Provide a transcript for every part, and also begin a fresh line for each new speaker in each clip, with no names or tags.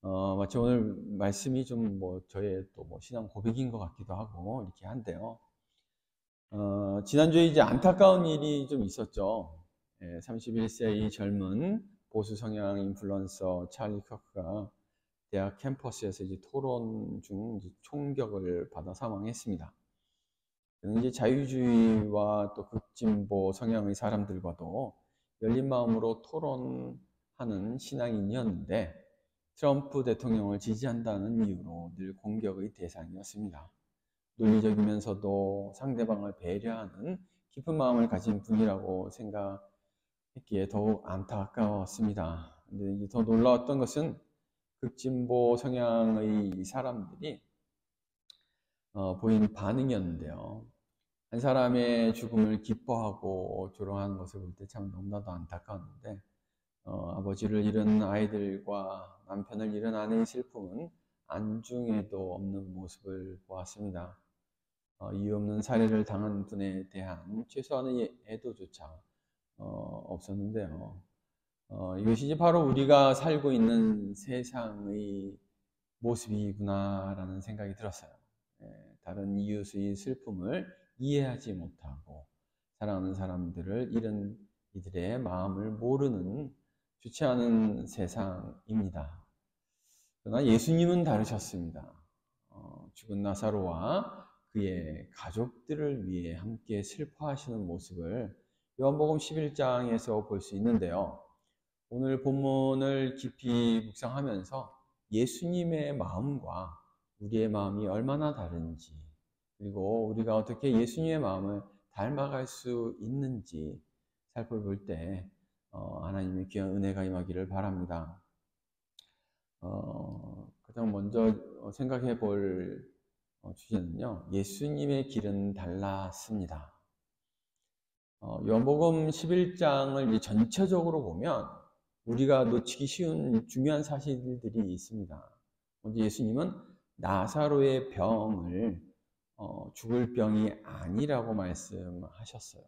마치 오늘 말씀이 좀 저의 또 신앙 고백인 것 같기도 하고 이렇게 한데요. 지난주에 이제 안타까운 일이 좀 있었죠. 31세 이 젊은 보수 성향 인플루언서 찰리 커크가 대학 캠퍼스에서 이제 토론 중 이제 총격을 받아 사망했습니다. 그는 이제 자유주의와 또 극진보 성향의 사람들과도 열린 마음으로 토론하는 신앙인이었는데 트럼프 대통령을 지지한다는 이유로 늘 공격의 대상이었습니다. 논리적이면서도 상대방을 배려하는 깊은 마음을 가진 분이라고 생각했기에 더욱 안타까웠습니다. 근데 이제 더 놀라웠던 것은 극진보 성향의 사람들이 보인 반응이었는데요. 한 사람의 죽음을 기뻐하고 조롱하는 것을 볼 때 참 너무나도 안타까웠는데 아버지를 잃은 아이들과 남편을 잃은 아내의 슬픔은 안중에도 없는 모습을 보았습니다. 이유 없는 살해를 당한 분에 대한 최소한의 애도조차 없었는데요. 이것이 이제 바로 우리가 살고 있는 세상의 모습이구나라는 생각이 들었어요. 다른 이웃의 슬픔을 이해하지 못하고 사랑하는 사람들을 잃은 이들의 마음을 모르는 주체하는 세상입니다. 그러나 예수님은 다르셨습니다. 죽은 나사로와 그의 가족들을 위해 함께 슬퍼하시는 모습을 요한복음 11장에서 볼 수 있는데요. 오늘 본문을 깊이 묵상하면서 예수님의 마음과 우리의 마음이 얼마나 다른지, 그리고 우리가 어떻게 예수님의 마음을 닮아갈 수 있는지 살펴볼 때 하나님의 귀한 은혜가 임하기를 바랍니다. 가장 먼저 생각해 볼 주제는요, 예수님의 길은 달랐습니다. 요한복음 11장을 전체적으로 보면 우리가 놓치기 쉬운 중요한 사실들이 있습니다. 먼저 예수님은 나사로의 병을 죽을 병이 아니라고 말씀하셨어요.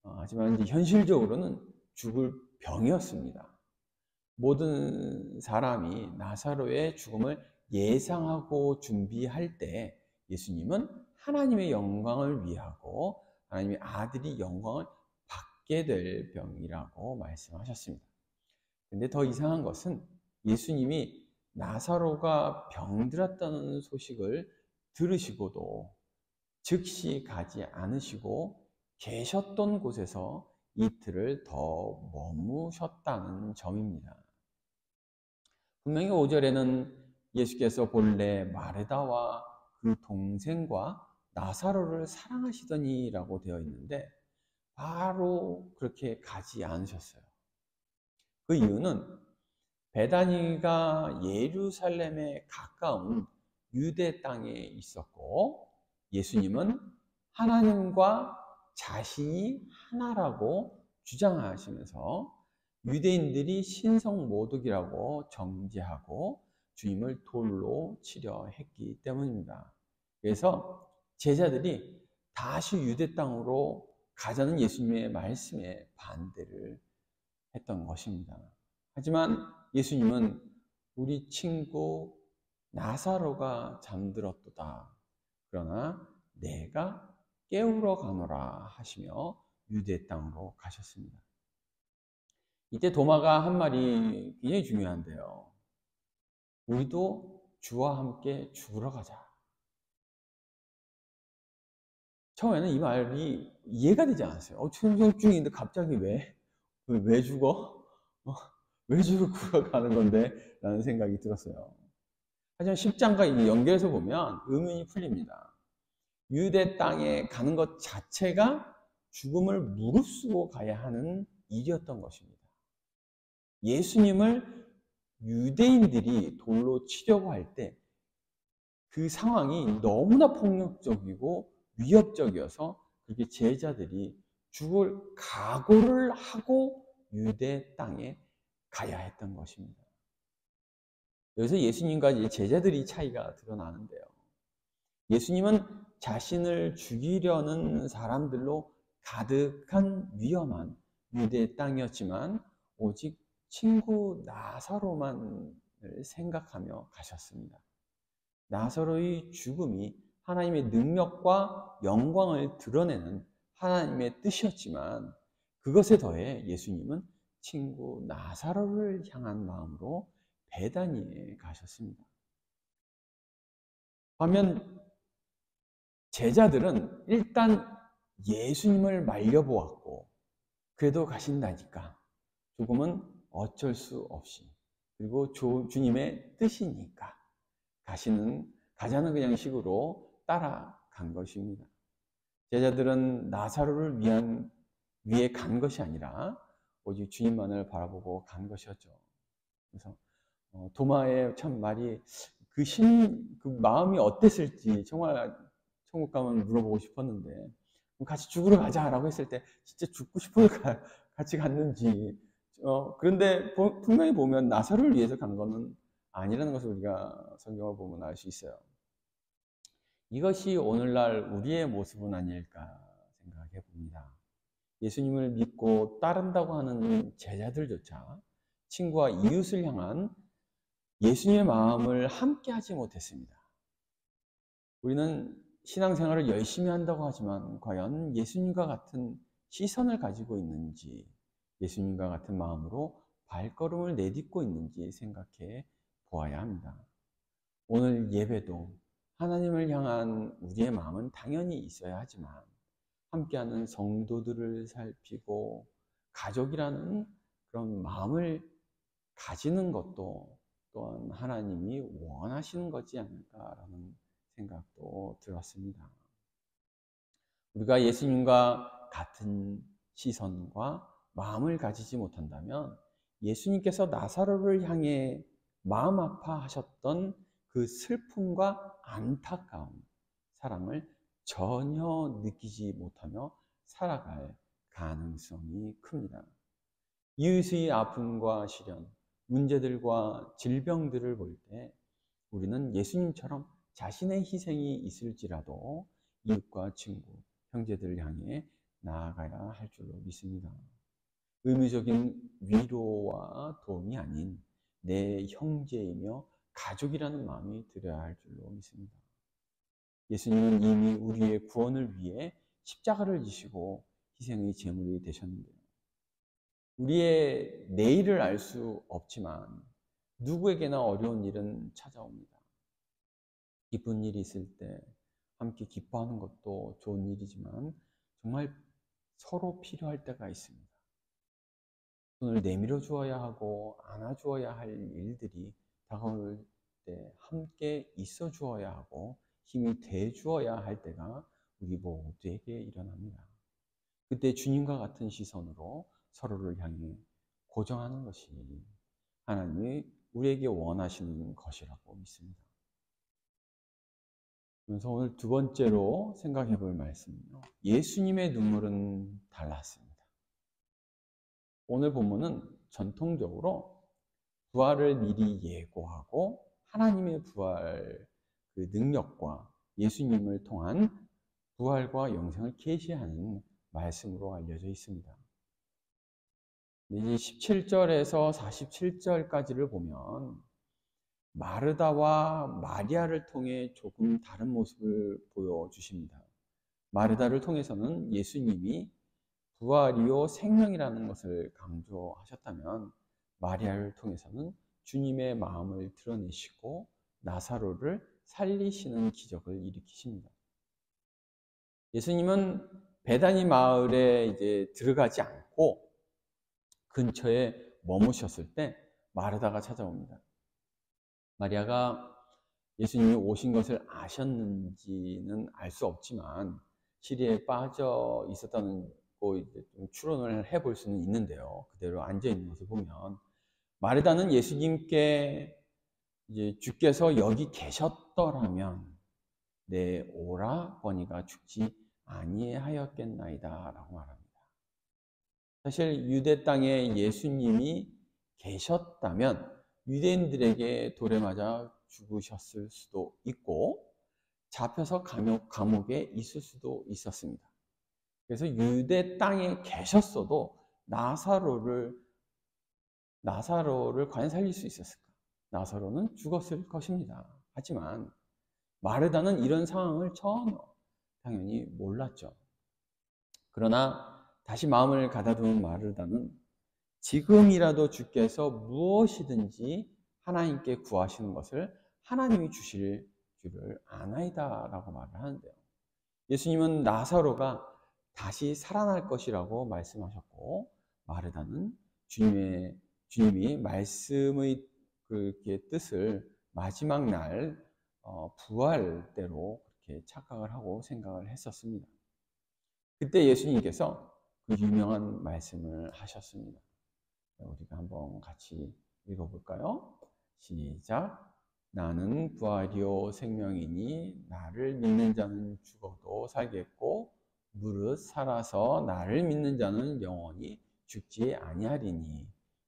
하지만 이제 현실적으로는 죽을 병이었습니다. 모든 사람이 나사로의 죽음을 예상하고 준비할 때 예수님은 하나님의 영광을 위하고 하나님의 아들이 영광을 받게 될 병이라고 말씀하셨습니다. 근데 더 이상한 것은 예수님이 나사로가 병들었다는 소식을 들으시고도 즉시 가지 않으시고 계셨던 곳에서 이틀을 더 머무셨다는 점입니다. 분명히 5절에는 예수께서 본래 마르다와 그 동생과 나사로를 사랑하시더니라고 되어 있는데 바로 그렇게 가지 않으셨어요. 그 이유는 베다니가 예루살렘에 가까운 유대 땅에 있었고 예수님은 하나님과 자신이 하나라고 주장하시면서 유대인들이 신성모독이라고 정죄하고 주님을 돌로 치려 했기 때문입니다. 그래서 제자들이 다시 유대 땅으로 가자는 예수님의 말씀에 반대를 했던 것입니다. 하지만 예수님은 우리 친구 나사로가 잠들었도다. 그러나 내가 깨우러 가노라 하시며 유대 땅으로 가셨습니다. 이때 도마가 한 말이 굉장히 중요한데요. 우리도 주와 함께 죽으러 가자. 처음에는 이 말이 이해가 되지 않았어요. 청정 중인데 갑자기 왜 죽어? 왜 죽으러 가는 건데? 라는 생각이 들었어요. 하지만 10장과 연결해서 보면 의문이 풀립니다. 유대 땅에 가는 것 자체가 죽음을 무릅쓰고 가야 하는 일이었던 것입니다. 예수님을 유대인들이 돌로 치려고 할 때 그 상황이 너무나 폭력적이고 위협적이어서 그게 제자들이 죽을 각오를 하고 유대 땅에 가야 했던 것입니다. 여기서 예수님과 제자들이 차이가 드러나는데요. 예수님은 자신을 죽이려는 사람들로 가득한 위험한 유대 땅이었지만 오직 친구 나사로만 생각하며 가셨습니다. 나사로의 죽음이 하나님의 능력과 영광을 드러내는 하나님의 뜻이었지만 그것에 더해 예수님은 친구 나사로를 향한 마음으로 베다니에 가셨습니다. 반면 제자들은 일단 예수님을 말려보았고 그래도 가신다니까 조금은 어쩔 수 없이 그리고 주님의 뜻이니까 가자는 그냥 식으로 따라간 것입니다. 제자들은 나사로를 위해 간 것이 아니라 오직 주님만을 바라보고 간 것이었죠. 그래서 도마의 참 말이 그 마음이 어땠을지 정말 천국 가면 물어보고 싶었는데 같이 죽으러 가자라고 했을 때 진짜 죽고 싶어서 같이 갔는지 그런데 분명히 보면 나사로를 위해서 간 거는 아니라는 것을 우리가 성경을 보면 알 수 있어요. 이것이 오늘날 우리의 모습은 아닐까 생각해 봅니다. 예수님을 믿고 따른다고 하는 제자들조차 친구와 이웃을 향한 예수님의 마음을 함께 하지 못했습니다. 우리는 신앙생활을 열심히 한다고 하지만 과연 예수님과 같은 시선을 가지고 있는지, 예수님과 같은 마음으로 발걸음을 내딛고 있는지 생각해 보아야 합니다. 오늘 예배도 하나님을 향한 우리의 마음은 당연히 있어야 하지만 함께하는 성도들을 살피고 가족이라는 그런 마음을 가지는 것도 또한 하나님이 원하시는 거지 않을까라는 생각도 들었습니다. 우리가 예수님과 같은 시선과 마음을 가지지 못한다면 예수님께서 나사로를 향해 마음 아파하셨던 그 슬픔과 안타까움, 사랑을 전혀 느끼지 못하며 살아갈 가능성이 큽니다. 이웃의 아픔과 시련, 문제들과 질병들을 볼 때 우리는 예수님처럼 자신의 희생이 있을지라도 이웃과 친구, 형제들을 향해 나아가야 할 줄로 믿습니다. 의무적인 위로와 도움이 아닌 내 형제이며 가족이라는 마음이 들어야 할 줄로 믿습니다. 예수님은 이미 우리의 구원을 위해 십자가를 지시고 희생의 제물이 되셨는데요. 우리의 내일을 알 수 없지만 누구에게나 어려운 일은 찾아옵니다. 기쁜 일이 있을 때 함께 기뻐하는 것도 좋은 일이지만 정말 서로 필요할 때가 있습니다. 손을 내밀어 주어야 하고 안아 주어야 할 일들이 다가올 때 함께 있어 주어야 하고 힘이 돼 주어야 할 때가 우리 모두에게 일어납니다. 그때 주님과 같은 시선으로 서로를 향해 고정하는 것이 하나님이 우리에게 원하시는 것이라고 믿습니다. 그래서 오늘 두 번째로 생각해 볼 말씀은요. 예수님의 눈물은 달랐습니다. 오늘 본문은 전통적으로 부활을 미리 예고하고 하나님의 부활 그 능력과 예수님을 통한 부활과 영생을 계시하는 말씀으로 알려져 있습니다. 이제 17절에서 47절까지를 보면 마르다와 마리아를 통해 조금 다른 모습을 보여주십니다. 마르다를 통해서는 예수님이 부활이요 생명이라는 것을 강조하셨다면 마리아를 통해서는 주님의 마음을 드러내시고 나사로를 살리시는 기적을 일으키십니다. 예수님은 베다니 마을에 이제 들어가지 않고 근처에 머무셨을 때 마르다가 찾아옵니다. 마리아가 예수님이 오신 것을 아셨는지는 알 수 없지만 시리에 빠져 있었다는 거 이제 좀 추론을 해볼 수는 있는데요. 그대로 앉아 있는 것을 보면 마르다는 예수님께 이제 주께서 여기 계셨더라면 내 오라버니가 죽지 아니하였겠나이다라고 말합니다. 사실 유대 땅에 예수님이 계셨다면 유대인들에게 돌에 맞아 죽으셨을 수도 있고 잡혀서 감옥에 있을 수도 있었습니다. 그래서 유대 땅에 계셨어도 나사로를 과연 살릴 수 있었을까? 나사로는 죽었을 것입니다. 하지만 마르다는 이런 상황을 전혀 당연히 몰랐죠. 그러나 다시 마음을 가다듬은 마르다는 지금이라도 주께서 무엇이든지 하나님께 구하시는 것을 하나님이 주실 줄을 아나이다 라고 말을 하는데요. 예수님은 나사로가 다시 살아날 것이라고 말씀하셨고, 마르다는 주님이 말씀의 그렇게 뜻을 마지막 날 부활대로 그렇게 착각을 하고 생각을 했었습니다. 그때 예수님께서 그 유명한 말씀을 하셨습니다. 우리가 한번 같이 읽어볼까요? 시작. 나는 부활이요 생명이니 나를 믿는 자는 죽어도 살겠고 무릇 살아서 나를 믿는 자는 영원히 죽지 아니하리니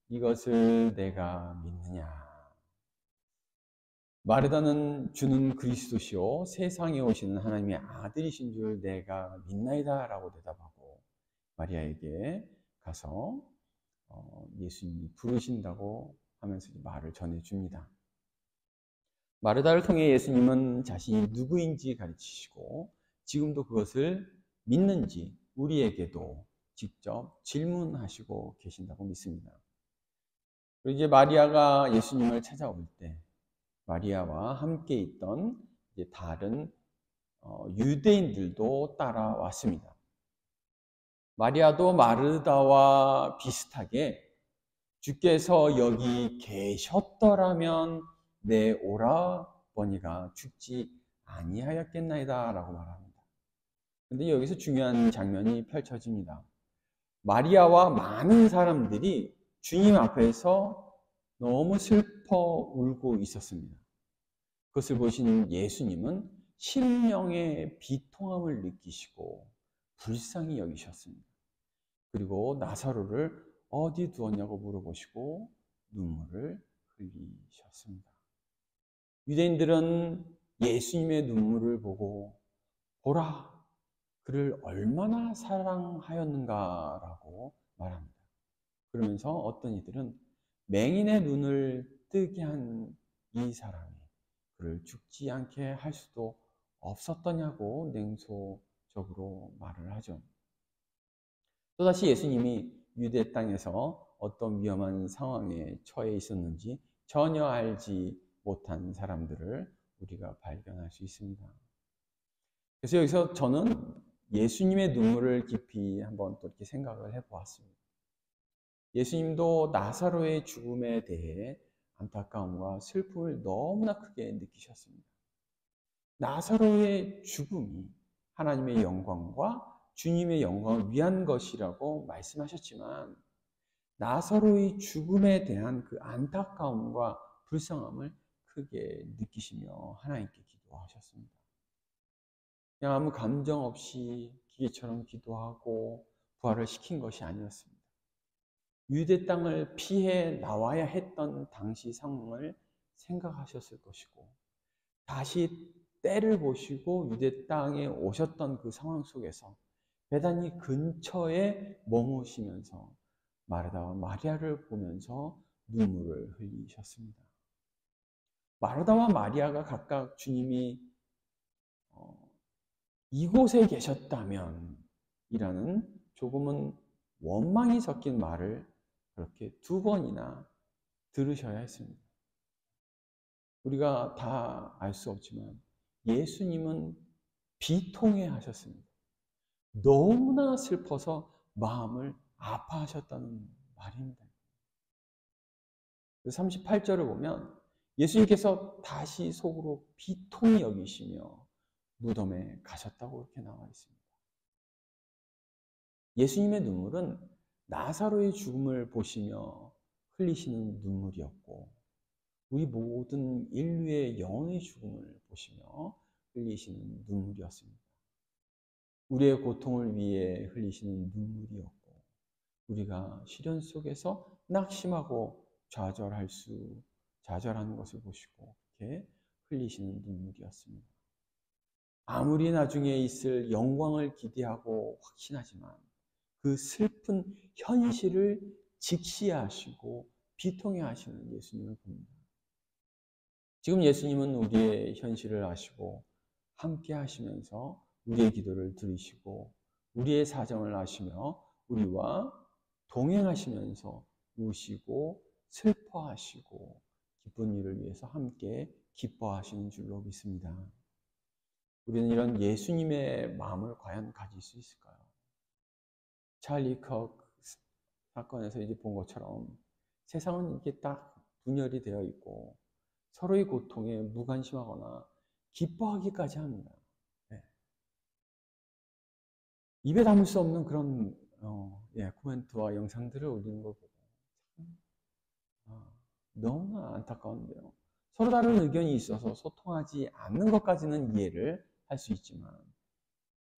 이것을 내가 믿느냐. 마르다는 주는 그리스도시요 세상에 오시는 하나님의 아들이신 줄 내가 믿나이다 라고 대답하고 마리아에게 가서 예수님이 부르신다고 하면서 말을 전해줍니다. 마르다를 통해 예수님은 자신이 누구인지 가르치시고 지금도 그것을 믿는지 우리에게도 직접 질문하시고 계신다고 믿습니다. 그리고 이제 마리아가 예수님을 찾아올 때 마리아와 함께 있던 이제 다른 유대인들도 따라왔습니다. 마리아도 마르다와 비슷하게 주께서 여기 계셨더라면 내 오라버니가 죽지 아니하였겠나이다 라고 말합니다. 근데 여기서 중요한 장면이 펼쳐집니다. 마리아와 많은 사람들이 주님 앞에서 너무 슬퍼 울고 있었습니다. 그것을 보신 예수님은 심령의 비통함을 느끼시고 불쌍히 여기셨습니다. 그리고 나사로를 어디 두었냐고 물어보시고 눈물을 흘리셨습니다. 유대인들은 예수님의 눈물을 보고 보라, 그를 얼마나 사랑하였는가라고 말합니다. 그러면서 어떤 이들은 맹인의 눈을 뜨게 한 이 사람이 그를 죽지 않게 할 수도 없었더냐고 냉소적으로 말을 하죠. 또다시 예수님이 유대 땅에서 어떤 위험한 상황에 처해 있었는지 전혀 알지 못한 사람들을 우리가 발견할 수 있습니다. 그래서 여기서 저는 예수님의 눈물을 깊이 한번 또 이렇게 생각을 해보았습니다. 예수님도 나사로의 죽음에 대해 안타까움과 슬픔을 너무나 크게 느끼셨습니다. 나사로의 죽음이 하나님의 영광과 주님의 영광을 위한 것이라고 말씀하셨지만 나사로의 죽음에 대한 그 안타까움과 불쌍함을 크게 느끼시며 하나님께 기도하셨습니다. 그냥 아무 감정 없이 기계처럼 기도하고 부활을 시킨 것이 아니었습니다. 유대 땅을 피해 나와야 했던 당시 상황을 생각하셨을 것이고 다시 때를 보시고 유대 땅에 오셨던 그 상황 속에서 베다니 근처에 머무시면서 마르다와 마리아를 보면서 눈물을 흘리셨습니다. 마르다와 마리아가 각각 주님이 이곳에 계셨다면 이라는 조금은 원망이 섞인 말을 그렇게 두 번이나 들으셔야 했습니다. 우리가 다 알 수 없지만 예수님은 비통해 하셨습니다. 너무나 슬퍼서 마음을 아파하셨다는 말입니다. 38절을 보면 예수님께서 다시 속으로 비통히 여기시며 무덤에 가셨다고 이렇게 나와 있습니다. 예수님의 눈물은 나사로의 죽음을 보시며 흘리시는 눈물이었고 우리 모든 인류의 영혼의 죽음을 보시며 흘리시는 눈물이었습니다. 우리의 고통을 위해 흘리시는 눈물이었고 우리가 시련 속에서 낙심하고 좌절하는 것을 보시고 이렇게 흘리시는 눈물이었습니다. 아무리 나중에 있을 영광을 기대하고 확신하지만 그 슬픈 현실을 직시하시고 비통해 하시는 예수님을 봅니다. 지금 예수님은 우리의 현실을 아시고 함께 하시면서 우리의 기도를 들으시고 우리의 사정을 아시며 우리와 동행하시면서 우시고 슬퍼하시고 기쁜 일을 위해서 함께 기뻐하시는 줄로 믿습니다. 우리는 이런 예수님의 마음을 과연 가질 수 있을까요? 찰리 컥 사건에서 이제 본 것처럼 세상은 이렇게 딱 분열이 되어 있고 서로의 고통에 무관심하거나 기뻐하기까지 합니다. 네. 입에 담을 수 없는 그런 코멘트와 영상들을 올리는 걸 보고 너무나 안타까운데요. 서로 다른 의견이 있어서 소통하지 않는 것까지는 이해를 할 수 있지만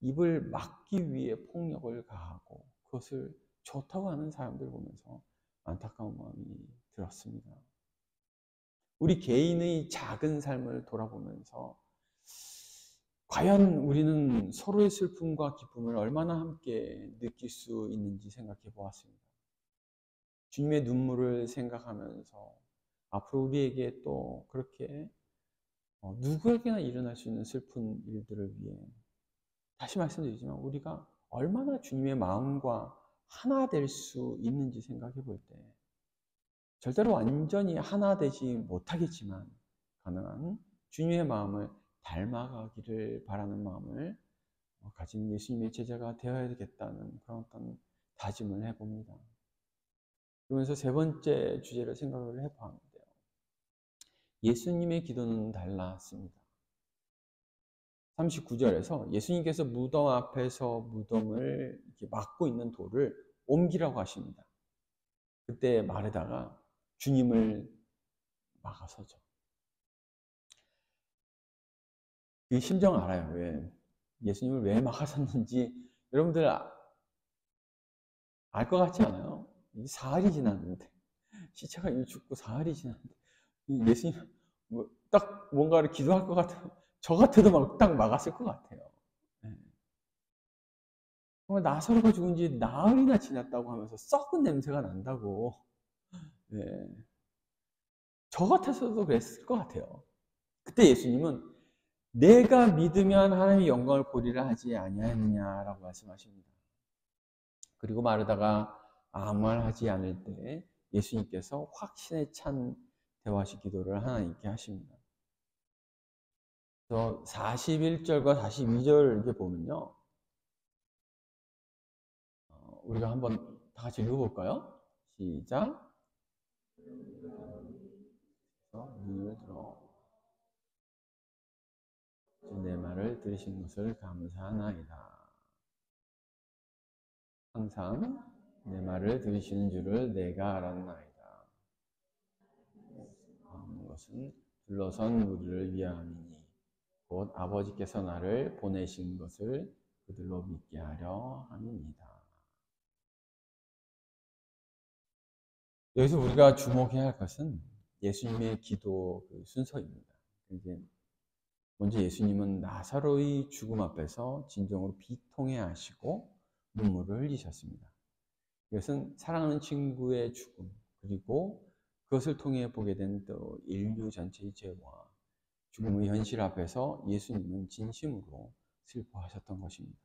입을 막기 위해 폭력을 가하고 그것을 좋다고 하는 사람들 보면서 안타까운 마음이 들었습니다. 우리 개인의 작은 삶을 돌아보면서 과연 우리는 서로의 슬픔과 기쁨을 얼마나 함께 느낄 수 있는지 생각해 보았습니다. 주님의 눈물을 생각하면서 앞으로 우리에게 또 그렇게 누구에게나 일어날 수 있는 슬픈 일들을 위해 다시 말씀드리지만 우리가 얼마나 주님의 마음과 하나 될 수 있는지 생각해 볼 때 절대로 완전히 하나 되지 못하겠지만 가능한 주님의 마음을 닮아가기를 바라는 마음을 가진 예수님의 제자가 되어야 되겠다는 그런 어떤 다짐을 해봅니다. 그러면서 세 번째 주제를 생각을 해보았는데요. 예수님의 기도는 달랐습니다. 39절에서 예수님께서 무덤 앞에서 무덤을 이렇게 막고 있는 돌을 옮기라고 하십니다. 그때 마르다가 주님을 막아서죠. 그 심정 알아요. 왜 예수님을 왜 막아섰는지 여러분들 알 것 같지 않아요? 사흘이 지났는데 시체가 이미 죽고 사흘이 지났는데 예수님 딱 뭔가를 기도할 것 같아요. 저 같아도 막 딱 막았을 것 같아요. 네. 정말 나사로가 죽은 지 나흘이나 지났다고 하면서 썩은 냄새가 난다고. 네. 저 같았어도 그랬을 것 같아요. 그때 예수님은 내가 믿으면 하나님의 영광을 보리라 하지 아니하느냐라고 말씀하십니다. 그리고 마르다가 아무 말 하지 않을 때 예수님께서 확신에 찬 대화식 기도를 하나님께 하십니다. 그래서 41절과 42절 이렇게 보면요. 우리가 한번 다 같이 읽어볼까요? 시작. 눈을 들어 내 말을 들으신 것을 감사하나이다. 항상 내 말을 들으시는 줄을 내가 알았나이다. 하는 것은 둘러선 우리를 위함이니 곧 아버지께서 나를 보내신 것을 그들로 믿게 하려 함입니다. 여기서 우리가 주목해야 할 것은 예수님의 기도 순서입니다. 이제 먼저 예수님은 나사로의 죽음 앞에서 진정으로 비통해 하시고 눈물을 흘리셨습니다. 이것은 사랑하는 친구의 죽음, 그리고 그것을 통해 보게 된 또 인류 전체의 죄와 죽음의 현실 앞에서 예수님은 진심으로 슬퍼하셨던 것입니다.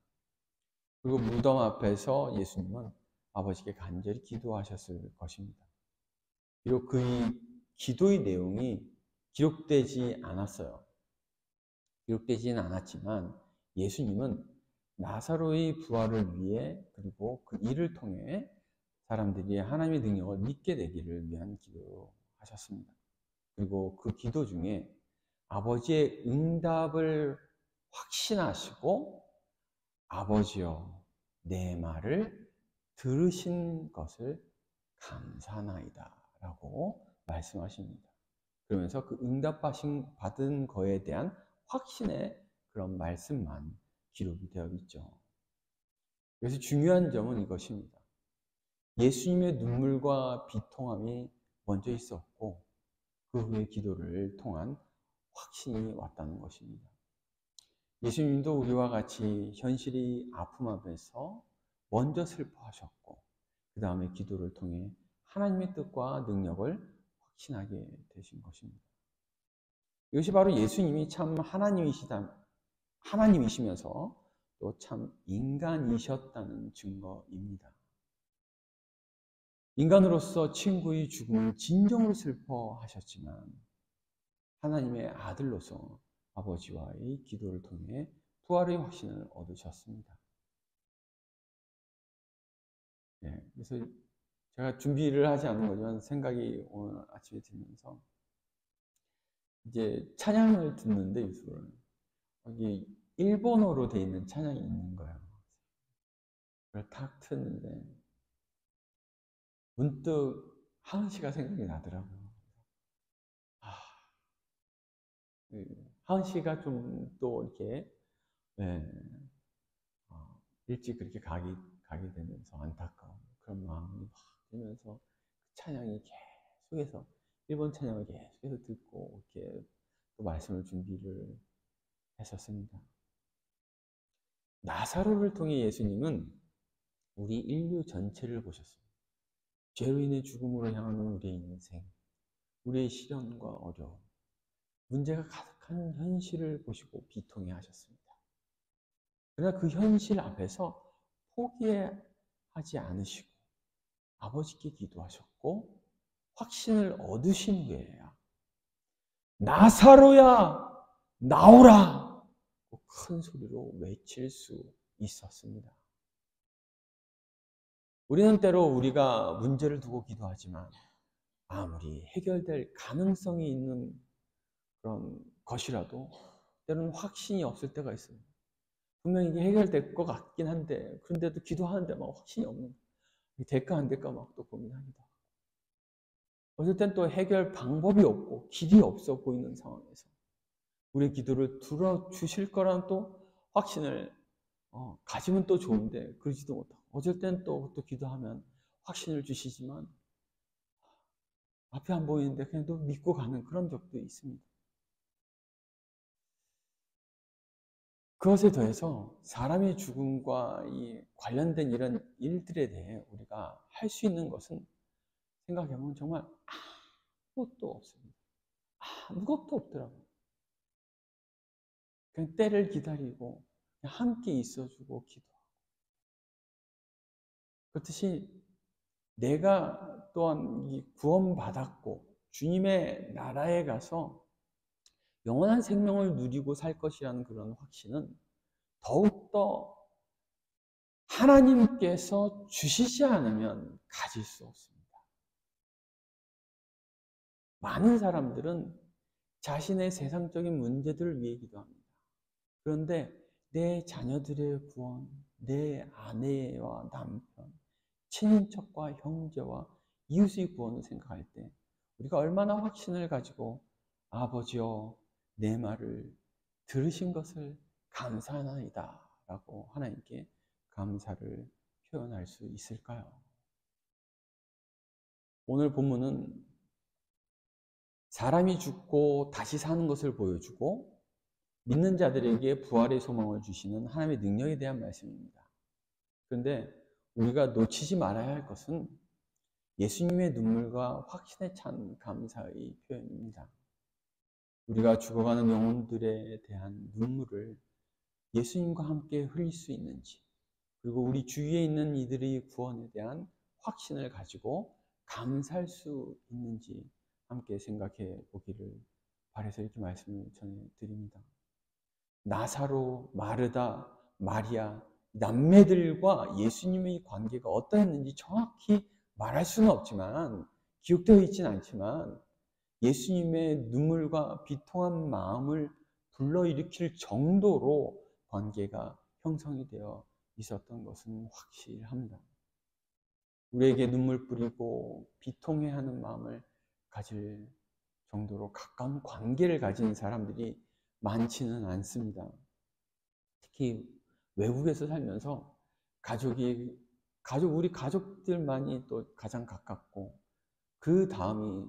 그리고 무덤 앞에서 예수님은 아버지께 간절히 기도하셨을 것입니다. 비록 그의 기도의 내용이 기록되지 않았어요. 기록되지는 않았지만 예수님은 나사로의 부활을 위해 그리고 그 일을 통해 사람들이 하나님의 능력을 믿게 되기를 위한 기도하셨습니다. 그리고 그 기도 중에 아버지의 응답을 확신하시고 아버지여 내 말을 들으신 것을 감사하나이다 라고 말씀하십니다. 그러면서 그 응답받은 거에 대한 확신의 그런 말씀만 기록이 되어 있죠. 그래서 중요한 점은 이것입니다. 예수님의 눈물과 비통함이 먼저 있었고 그 후에 기도를 통한 확신이 왔다는 것입니다. 예수님도 우리와 같이 현실이 아픔 앞에서 먼저 슬퍼하셨고 그 다음에 기도를 통해 하나님의 뜻과 능력을 확신하게 되신 것입니다. 이것이 바로 예수님이 참 하나님이시면서 또 참 인간이셨다는 증거입니다. 인간으로서 친구의 죽음을 진정으로 슬퍼하셨지만 하나님의 아들로서 아버지와의 기도를 통해 부활의 확신을 얻으셨습니다. 네, 그래서 제가 준비를 하지 않은 거지만 생각이 오늘 아침에 들면서 이제 찬양을 듣는데 유튜브를 여기 일본어로 되어 있는 찬양이 있는 거예요. 그걸 탁 트는데 문득 하은 씨가 생각이 나더라고요. 하은 씨가 좀 또 이렇게 네, 일찍 그렇게 가게 되면서 안타까운 그런 마음이 막 들면서 그 찬양이 계속해서 일본 찬양을 계속해서 듣고 이렇게 또 말씀을 준비를 했었습니다. 나사로를 통해 예수님은 우리 인류 전체를 보셨습니다. 죄로 인해 죽음으로 향하는 우리의 인생, 우리의 시련과 어려움, 문제가 가득한 현실을 보시고 비통해 하셨습니다. 그러나 그 현실 앞에서 포기하지 않으시고 아버지께 기도하셨고 확신을 얻으신 후에야 나사로야 나오라 큰 소리로 외칠 수 있었습니다. 우리는 때로 우리가 문제를 두고 기도하지만 아무리 해결될 가능성이 있는 그런 것이라도 때로는 확신이 없을 때가 있습니다. 분명히 이게 해결될 것 같긴 한데 그런데도 기도하는데 막 확신이 없는 거예요. 될까 안 될까 막 또 고민하기도 하고 어떨 땐 또 해결 방법이 없고 길이 없어 보이는 상황에서 우리의 기도를 들어주실 거라는 또 확신을 가지면 또 좋은데 그러지도 못하고 어쩔 땐 또 기도하면 확신을 주시지만 앞이 안 보이는데 그냥 또 믿고 가는 그런 적도 있습니다. 그것에 더해서 사람의 죽음과 관련된 이런 일들에 대해 우리가 할 수 있는 것은 생각해보면 정말 아무것도 없습니다. 아무것도 없더라고요. 그냥 때를 기다리고 그냥 함께 있어주고 기도하고 그렇듯이 내가 또한 구원받았고 주님의 나라에 가서 영원한 생명을 누리고 살 것이라는 그런 확신은 더욱더 하나님께서 주시지 않으면 가질 수 없습니다. 많은 사람들은 자신의 세상적인 문제들을 위해 기도합니다. 그런데 내 자녀들의 구원, 내 아내와 남편, 친인척과 형제와 이웃의 구원을 생각할 때 우리가 얼마나 확신을 가지고 아버지여 내 말을 들으신 것을 감사하나이다 라고 하나님께 감사를 표현할 수 있을까요? 오늘 본문은 사람이 죽고 다시 사는 것을 보여주고 믿는 자들에게 부활의 소망을 주시는 하나님의 능력에 대한 말씀입니다. 그런데 우리가 놓치지 말아야 할 것은 예수님의 눈물과 확신에 찬 감사의 표현입니다. 우리가 죽어가는 영혼들에 대한 눈물을 예수님과 함께 흘릴 수 있는지, 그리고 우리 주위에 있는 이들의 구원에 대한 확신을 가지고 감사할 수 있는지 함께 생각해 보기를 바라서 이렇게 말씀을 전해드립니다. 나사로, 마르다, 마리아, 남매들과 예수님의 관계가 어떠했는지 정확히 말할 수는 없지만, 기록되어 있지는 않지만 예수님의 눈물과 비통한 마음을 불러일으킬 정도로 관계가 형성이 되어 있었던 것은 확실합니다. 우리에게 눈물 뿌리고 비통해하는 마음을 가질 정도로 가까운 관계를 가진 사람들이 많지는 않습니다. 특히 외국에서 살면서 우리 가족들만이 또 가장 가깝고 그 다음이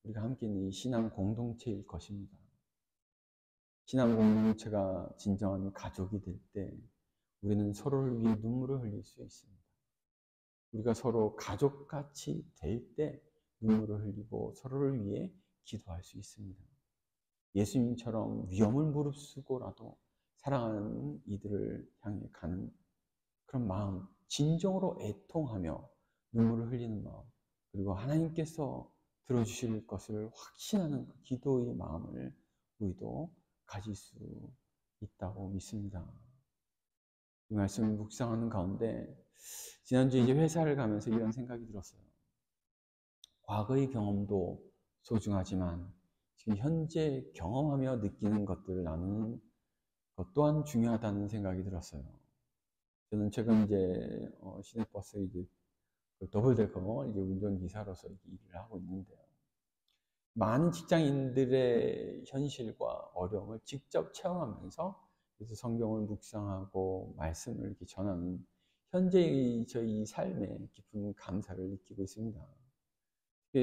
우리가 함께 있는 신앙 공동체일 것입니다. 신앙 공동체가 진정한 가족이 될 때 우리는 서로를 위해 눈물을 흘릴 수 있습니다. 우리가 서로 가족같이 될 때 눈물을 흘리고 서로를 위해 기도할 수 있습니다. 예수님처럼 위험을 무릅쓰고라도 사랑하는 이들을 향해 가는 그런 마음, 진정으로 애통하며 눈물을 흘리는 마음, 그리고 하나님께서 들어주실 것을 확신하는 그 기도의 마음을 우리도 가질 수 있다고 믿습니다. 이 말씀을 묵상하는 가운데 지난주에 이제 회사를 가면서 이런 생각이 들었어요. 과거의 경험도 소중하지만 지금 현재 경험하며 느끼는 것들을 나누는 것 또한 중요하다는 생각이 들었어요. 저는 최근 이제 시내버스 이제 더블데커 이제 운전기사로서 일을 하고 있는데요. 많은 직장인들의 현실과 어려움을 직접 체험하면서 그래서 성경을 묵상하고 말씀을 이렇게 전하는 현재의 저희 삶에 깊은 감사를 느끼고 있습니다.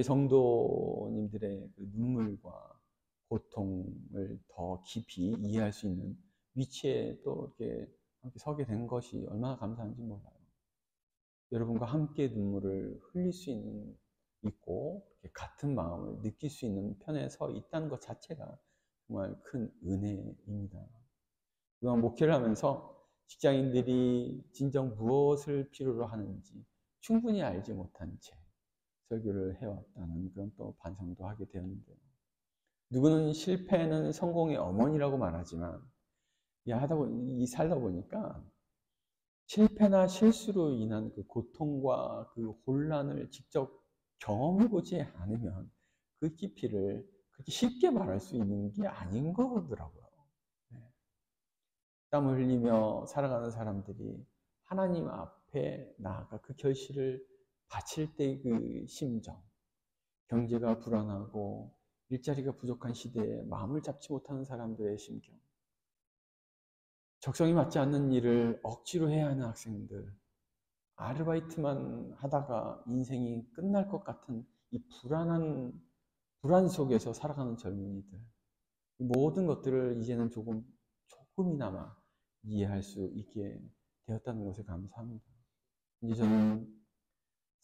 성도님들의 그 눈물과 고통을 더 깊이 이해할 수 있는 위치에 또 이렇게 함께 서게 된 것이 얼마나 감사한지 몰라요. 여러분과 함께 눈물을 흘릴 수 있고 같은 마음을 느낄 수 있는 편에 서 있다는 것 자체가 정말 큰 은혜입니다. 그동안 목회를 하면서 직장인들이 진정 무엇을 필요로 하는지 충분히 알지 못한 채 설교를 해왔다는 그런 또 반성도 하게 되었는데요. 누구는 실패는 성공의 어머니라고 말하지만 살다 보니까 실패나 실수로 인한 그 고통과 그 혼란을 직접 경험해보지 않으면 그 깊이를 그렇게 쉽게 말할 수 있는 게 아닌 거더라고요. 네. 땀을 흘리며 살아가는 사람들이 하나님 앞에 나아가 그 결실을 바칠 때의 그 심정, 경제가 불안하고 일자리가 부족한 시대에 마음을 잡지 못하는 사람들의 심경, 적성이 맞지 않는 일을 억지로 해야 하는 학생들, 아르바이트만 하다가 인생이 끝날 것 같은 이 불안 속에서 살아가는 젊은이들, 모든 것들을 이제는 조금이나마 이해할 수 있게 되었다는 것에 감사합니다. 이제 저는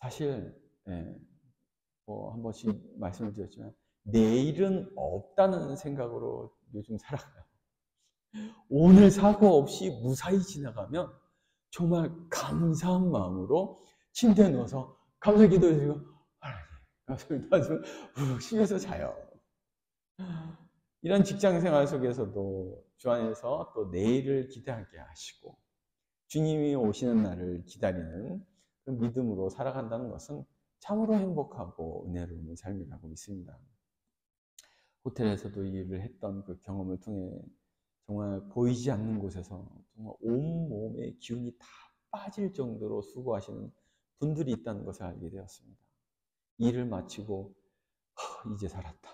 사실 한 번씩 말씀을 드렸지만 내일은 없다는 생각으로 요즘 살아가요. 오늘 사고 없이 무사히 지나가면 정말 감사한 마음으로 침대에 누워서 감사 기도해주고 하나님 감사 기도하시고 훅 쉬면서 자요. 이런 직장 생활 속에서도 주 안에서 또 내일을 기대하게 하시고 주님이 오시는 날을 기다리는 그 믿음으로 살아간다는 것은 참으로 행복하고 은혜로운 삶이라고 믿습니다. 호텔에서도 일을 했던 그 경험을 통해 정말 보이지 않는 곳에서 정말 온몸의 기운이 다 빠질 정도로 수고하시는 분들이 있다는 것을 알게 되었습니다. 일을 마치고 이제 살았다.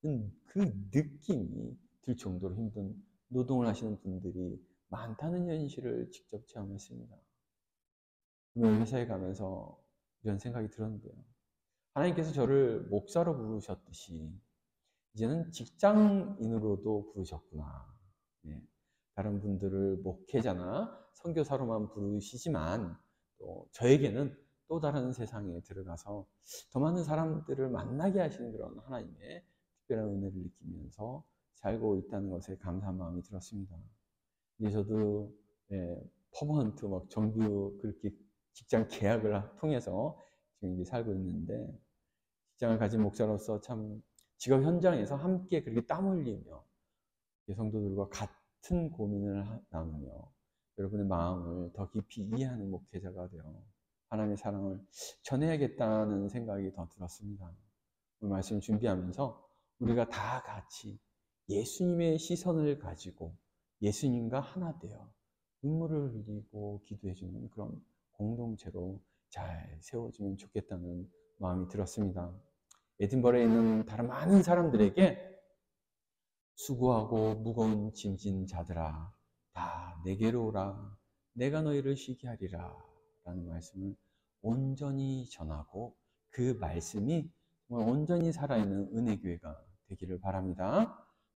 그 느낌이 들 정도로 힘든 노동을 하시는 분들이 많다는 현실을 직접 체험했습니다. 회사에 가면서 이런 생각이 들었는데요. 하나님께서 저를 목사로 부르셨듯이 이제는 직장인으로도 부르셨구나. 네. 다른 분들을 목회자나 선교사로만 부르시지만 또 저에게는 또 다른 세상에 들어가서 더 많은 사람들을 만나게 하시는 그런 하나님의 특별한 은혜를 느끼면서 살고 있다는 것에 감사한 마음이 들었습니다. 이제 저도 퍼머넌트 정규 그렇게 직장 계약을 통해서 지금 이제 살고 있는데 직장을 가진 목사로서 참 직업 현장에서 함께 그렇게 땀 흘리며 성도들과 같은 고민을 나누며 여러분의 마음을 더 깊이 이해하는 목회자가 되어 하나님의 사랑을 전해야겠다는 생각이 더 들었습니다. 오늘 말씀 준비하면서 우리가 다 같이 예수님의 시선을 가지고 예수님과 하나 되어 눈물을 흘리고 기도해주는 그런 공동체로 잘 세워지면 좋겠다는 마음이 들었습니다. 에딘버러에 있는 다른 많은 사람들에게 수고하고 무거운 짐진 자들아 다 내게로 오라 내가 너희를 쉬게 하리라 라는 말씀을 온전히 전하고 그 말씀이 정말 온전히 살아있는 은혜교회가 되기를 바랍니다.